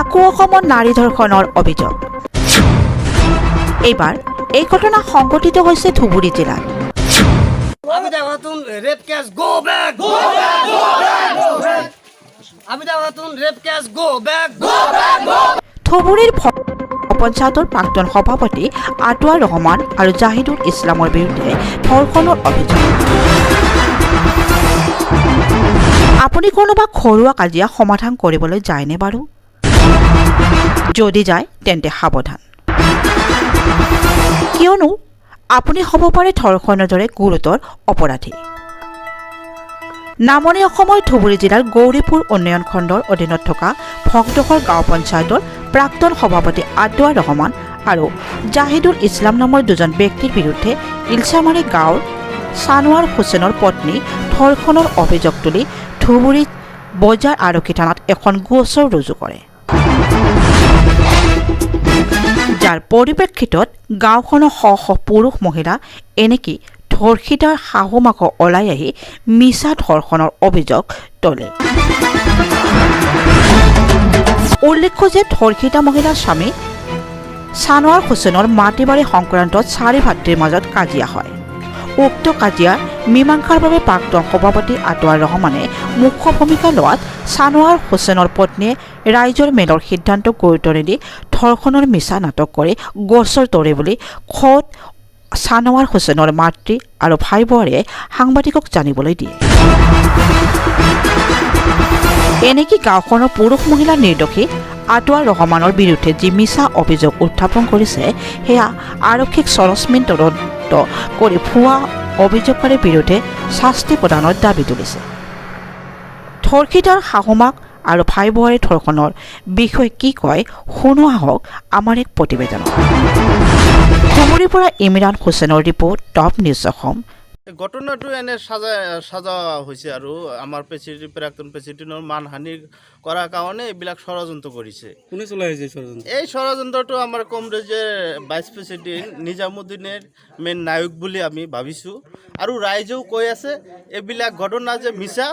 আকৌ অসমত নাৰী ধৰ্ষণৰ অভিযোগ। এইবাৰ এই ঘটনা সংঘটিত হৈছে ধুবুৰী জিলাত। ধুবুৰীৰ পঞ্চায়তৰ প্ৰাক্তন সভাপতি আটোৱাৰ ৰহমান আৰু জাহিদুল ইছলামৰ বিৰুদ্ধে ধৰ্ষণৰ অভিযোগ। আপুনি কোনোবা ঘৰুৱা কাজিয়া সমাধান কৰিবলৈ যায়নে বাৰু? যদি যায় তেন্তে সাৱধান, কিয়নো আপুনি হ'ব পাৰে ধৰ্ষণৰ দৰে গুৰুতৰ অপৰাধী। নামনি অসমৰ ধুবুৰী জিলাৰ গৌৰীপুৰ উন্নয়ন খণ্ডৰ অধীনত থকা ভক্তঘৰ গাঁও পঞ্চায়তৰ প্ৰাক্তন সভাপতি আটোৱাৰ ৰহমান আৰু জাহিদুল ইছলাম নামৰ দুজন ব্যক্তিৰ বিৰুদ্ধে ইলছামাৰী গাঁৱৰ ছানোৱাৰ হুছেইনৰ পত্নী ধৰ্ষণৰ অভিযোগ তুলি ধুবুৰী বজাৰ আৰক্ষী থানাত এখন গোচৰ ৰুজু কৰে। যাৰ পৰিপ্ৰেক্ষিতত গাঁওখনৰ শ শ পুৰুষ মহিলা এনেকি ধৰ্ষিতাৰ শাহু মাক ওলাই আহি মিছা ধৰ্ষণৰ অভিযোগ তোলে। উল্লেখ্য যে ধৰ্ষিতা মহিলাৰ স্বামী ছানোৱাৰ হুছেইনৰ মাটি বাৰী সংক্ৰান্তত চাৰি ভাতৃৰ মাজত কাজিয়া হয়। উক্ত কাজিয়াৰ মীমাংসাৰ বাবে প্ৰাক্তন সভাপতি আটোৱাৰ ৰহমানে মুখ্য ভূমিকা লোৱাত ছানোৱাৰ হুছেইনৰ পত্নীয়ে ৰাইজৰ মেলৰ সিদ্ধান্তক গুৰুত্ব নিদি ধৰ্ষণৰ মিছা নাটক কৰি গোচৰ তোলে বুলি খোদ ছানোৱাৰ হুছেইনৰ মাতৃ আৰু ভাই বোৱাৰীয়ে সাংবাদিকক জানিবলৈ দিয়ে। এনেকি গাঁওখনৰ পুৰুষ মহিলা নিৰ্দোষী আটোৱাৰ ৰহমানৰ বিৰুদ্ধে যি মিছা অভিযোগ উত্থাপন কৰিছে সেয়া আৰক্ষীক চৰজমিন তদন্ত কৰি ভুৱা অভিযোগকাৰীৰ বিৰুদ্ধে শাস্তি প্ৰদানৰ দাবী তুলিছে। ধৰ্ষিতাৰ শাহুমাক আৰু ভাই বোৱাৰীৰ ধৰ্ষণৰ বিষয়ে কি কয় শুনো আহক আমাৰ এক প্ৰতিবেদনত। ধুবুৰীৰ পৰা ইমৰান হুছেইনৰ ৰিপৰ্ট, টপ নিউজ অসম। ঘটনাটো এনে সাজা হৈছে আৰু আমাৰ প্ৰাক্তন প্ৰেচিডেণ্টৰ মানহানি কৰাৰ কাৰণে এইবিলাক ষড়যন্ত্ৰ কৰিছে। কোনে চলাই আছে ষড়যন্ত্ৰ? এই ষড়যন্ত্ৰটো আমাৰ কংগ্ৰেছৰ ভাইচ প্ৰেচিডেণ্ট নিজামুদ্দিনেৰ মেইন নায়ক বুলি আমি ভাবিছোঁ। আৰু ৰাইজেও কৈ আছে এইবিলাক ঘটনা যে মিছা,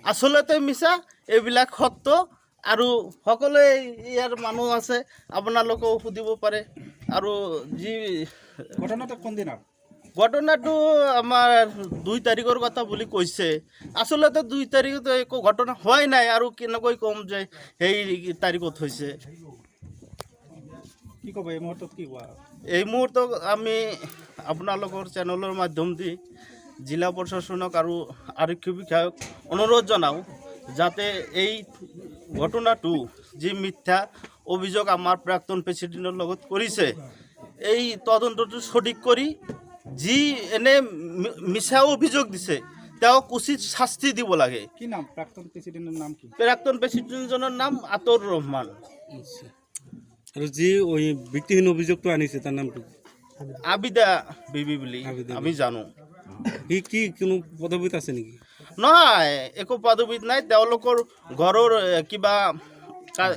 আচলতে মিছা, এইবিলাক সত্য। আৰু সকলোৱে ইয়াৰ মানুহ আছে, আপোনালোকেও সুধিব পাৰে। আৰু যি ঘটনাটো কোনদিনা? ঘটনাটো আমাৰ 2 তাৰিখৰ কথা বুলি কৈছে। আচলতে 2 তাৰিখত একো ঘটনা হোৱাই নাই, আৰু কেনেকৈ ক'ম যে সেই তাৰিখত হৈছে। কি ক'ব এই মুহূৰ্তত? কি কোৱা? এই মুহূৰ্তত আমি আপোনালোকৰ চেনেলৰ মাধ্যম দি জিলা প্ৰশাসনক আৰু আৰক্ষী বিষয়াক অনুৰোধ জনাওঁ যাতে এই ঘটনাটো যি মিথ্যা অভিযোগ আমাৰ প্ৰাক্তন প্ৰেচিডেণ্টৰ লগত কৰিছে, এই তদন্তটো সঠিক কৰি যি এনে মিছা অভিযোগ দিছে তেওঁক উচিত শাস্তি দিব লাগে। কি নাম প্ৰাক্তন প্ৰেচিডেণ্টৰ নাম? কি প্ৰাক্তন প্ৰেচিডেণ্টজনৰ নাম আটোৱাৰ ৰহমান। আৰু যি ভিত্তিহীন অভিযোগটো আনিছে তাৰ নামটো? আবিদা বিবি বুলি আমি জানো। সি কি কোনো পদবীত আছে নেকি? নহয়, একো পদবীত নাই। তেওঁলোকৰ ঘৰৰ কিবা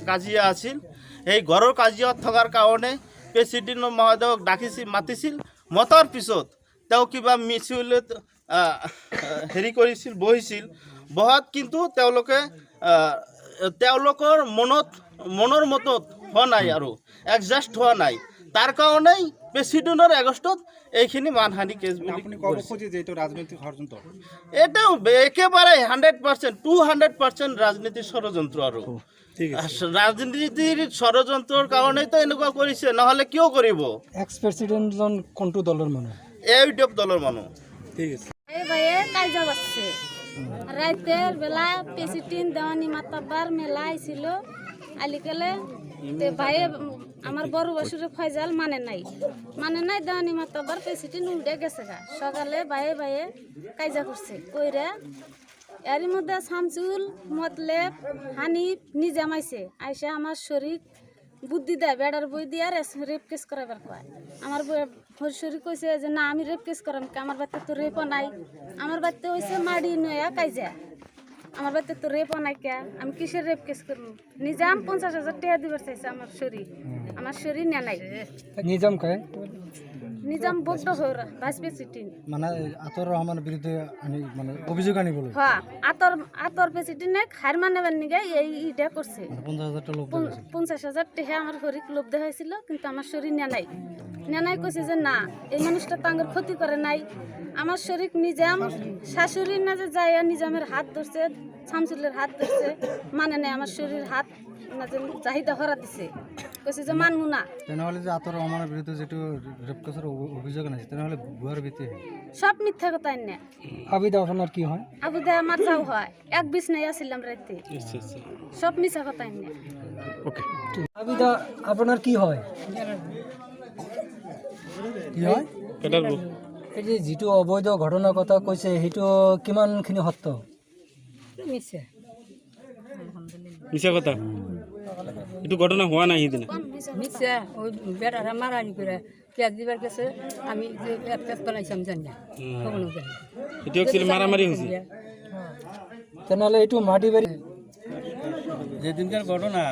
কাজিয়া আছিল। সেই ঘৰৰ কাজিয়াত থকাৰ কাৰণে প্ৰেচিডেণ্ট মহোদয়ক মাতিছিল। মতাৰ পিছত তেওঁ কিবা মিছিলত হেৰি কৰিছিল, বহিছিল। বহাত কিন্তু তেওঁলোকে তেওঁলোকৰ মনৰ মতত হোৱা নাই আৰু এডজাষ্ট হোৱা নাই। তাৰ কাৰণেই প্ৰেচিডেণ্টৰ এগেইনষ্টত এইখিনি মানহানি কেছ বুলি ৰাজনৈতিক ষড়যন্ত্ৰ। এইটো একেবাৰে 100%, 200% ৰাজনীতিৰ ষড়যন্ত্ৰ। আৰু ৰাজনীতিৰ ষড়যন্ত্ৰৰ কাৰণেতো এনেকুৱা কৰিছে, নহ'লে কিয় কৰিব? এক্স প্ৰেচিডেণ্টজন কোনটো দলৰ মানুহ? AUDF দলৰ মানুহ। ঠিক আছে। কাজা বাজছে রাতের বেলা প্রেসিডেন্ট দেওয়ানি মাতাবার মেলা আইছিল। আলিকালে ভাই আমার বড় বছরে ফয়জাল মানে নাই দেওয়ানি মাতাবার প্রেসিডেন্ট উল্টে গেছে গা। সকালে ভাইয়ে কাজা করছে কইরা এর মধ্যে শামসুল মতলেব হানিফ নিজামাইছে আইসা আমার শরীর বুদ্ধি দেয় বেড়ার বই দিয়ে রেপ কেস করাবার কয়। আমার শরীর কইছে যে না আমি রেপ কেস করাম, আমার বাড়িতে তো রেপও নাই। আমার বাড়িতে হয়েছে মাড়ি নয়া কাইজা, আমার বাড়িতে তো রেপও নাই কে, আমি কিসের রেপ কেস করব? নিজাম 50,000 টাকা দিবার চাইছে আমার শরীর নেয় নাই। নিজাম কয় নিজাম বগ্ধ হৌরা ভাইস প্রেসিডেন্ট মানে আতর রহমানের বিরুদ্ধে মানে অভিযোগ আনিবলৈ হ্যাঁ আতর প্রেসিডেন্টে হার মানাবার নিগে এইটা করছে 50,000 লোক 50,000 টাকা আমার শরীর লোভ দেখাইছিল কিন্তু আমার শরীর নেনাই কইছে যে না এই মানুষটা তো আমার ক্ষতি করে নাই আমার শরীর নিজাম শাশুড়ির না যে যায় নিজামের হাত ধরছে শামসুলের হাত ধরছে মানে নাই আমার শরীর হাত না যে চাহিদা হরা দিছে কইছে যে মানমু না তেনেহলে যে আতর রহমানের বিরুদ্ধে যেটো রেপ কেসের অভিযোগ আনিছে তেনেহলে ভুয়ার ভিত্তি সব মিথ্যা কথা না আবিদা আপনার কি হয় আবুদা আমার যাও হয় এক বিছনায় আসিলাম রাতে আচ্ছা আচ্ছা সব মিথ্যা কথা না ওকে আবিদা আপনার কি হয় কি হয় কেটার বউ এই যে যিটো অবৈধ ঘটনাৰ কথা কৈছে সেইটো কিমানখিনি সত্য মিছা কথা এইটো ঘটনা হোৱা নাই সিদিনা মিছা ওই বেটারা মারানি করে পেঁয়াজ দিবার গেছে আমি যে পেঁয়াজ বানাইছিলাম জানি না কখনো জানি না। এইটো একচুৱেলি মাৰামাৰি হৈছে তেনেহলে এইটো মাটি বাৰী যেদিনকাৰ ঘটনা